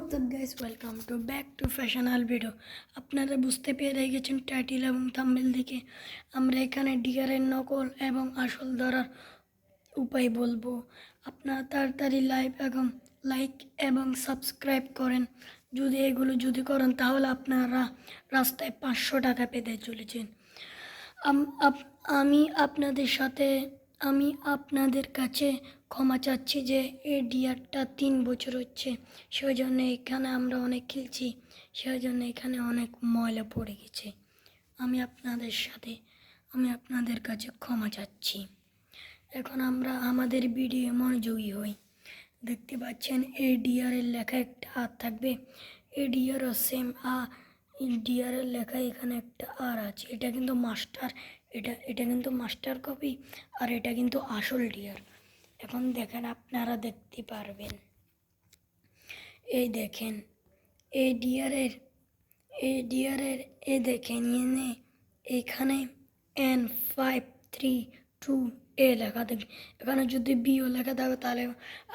WhatsApp guys, welcome to back to ফ্যাশনাল video. আপনারা বুঝতে পেরে গেছেন টাইটেল এবং থাম্বনেল দেখে আমরা এখানে ডিয়ারের নকল এবং আসল ধরার উপায় বলবো। আপনারা তাড়াতাড়ি লাইক এবং সাবস্ক্রাইব করেন। যদি এগুলো করেন তাহলে আপনারা রাস্তায় 500 টাকা পেতে চলেছেন। আমি আপনাদের কাছে ক্ষমা চাচ্ছি যে এই ডিয়ারটা 3 বছর হচ্ছে, সেই জন্য এখানে আমরা অনেক খেলছি, সেই জন্য এখানে অনেক ময়লা পড়ে গেছে। আমি আপনাদের কাছে ক্ষমা চাচ্ছি। এখন আমরা আমাদের ভিডিও মনোযোগী হই। দেখতে পাচ্ছেন এই ডিয়ারের লেখা একটা আর থাকবে, এই ডিয়ারও সেম ডিয়ারের লেখা এখানে একটা আর আছে। এটা কিন্তু মাস্টার, এটা কিন্তু মাস্টার কপি, আর এটা কিন্তু আসল ডিয়ার। এখন দেখেন, আপনারা দেখতে পারবেন, এই দেখেন এই ডিয়ারের এই দেখেন এখানে N532A লেখা থাকে। এখানে যদি বিও লেখা থাকে তাহলে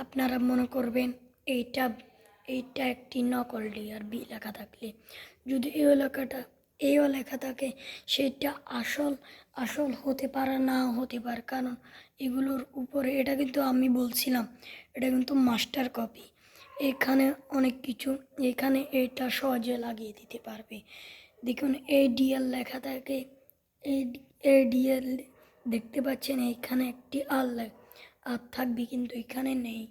আপনারা মনে করবেন এইটা একটি নকল ডিয়ার। বি লেখা থাকলে, যদি এও লেখা থাকে, সেটা আসল হতে পারে, না হতে পারে, কারণ এগুলোর উপরে এটা কিন্তু আমি বলছিলাম এটা কিন্তু মাস্টার কপি। এখানে অনেক কিছু, এখানে এটা সহজে লাগিয়ে দিতে পারবে। দেখুন এই ডিএল লেখা থাকে, এই ডিএল দেখতে পাচ্ছেন, এইখানে একটি আর থাকবে, কিন্তু এখানে নেই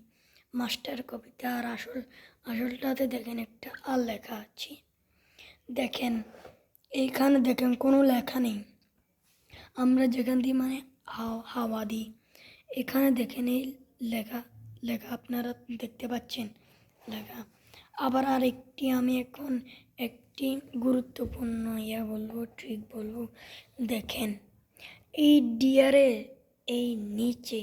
মাস্টার কপিতে। আর আসলটাতে দেখেন একটা আর লেখা আছে। দেখেন এইখানে দেখেন কোনো লেখা নেই। আমরা যেখান দিয়ে হাওয়া দিই, এখানে দেখেন এই লেখা আপনারা দেখতে পাচ্ছেন লেখা। আবার আরেকটি, আমি এখন একটি গুরুত্বপূর্ণ ট্রিক বলবো। দেখেন এই ডিয়ারের এই নিচে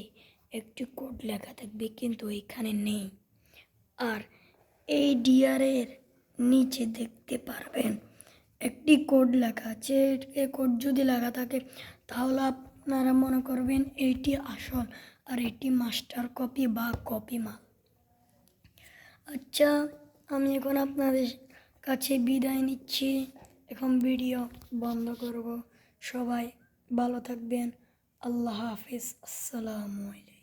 একটি কোড লেখা থাকবে, কিন্তু এখানে নেই। আর এই ডিয়ারের নিচে দেখতে পারবেন একটি কোড লেখা আছে। এই কোড যদি লেখা থাকে তাহলে আপনারা মনে করবেন এইটি আসল আর এটি মাস্টার কপি বা কপি মাল। আচ্ছা, আমি এখন আপনাদের কাছে বিদায় নিচ্ছি। এখন ভিডিও বন্ধ করব। সবাই ভালো থাকবেন। আল্লাহ হাফিজ। আসসালামু আলাইকুম।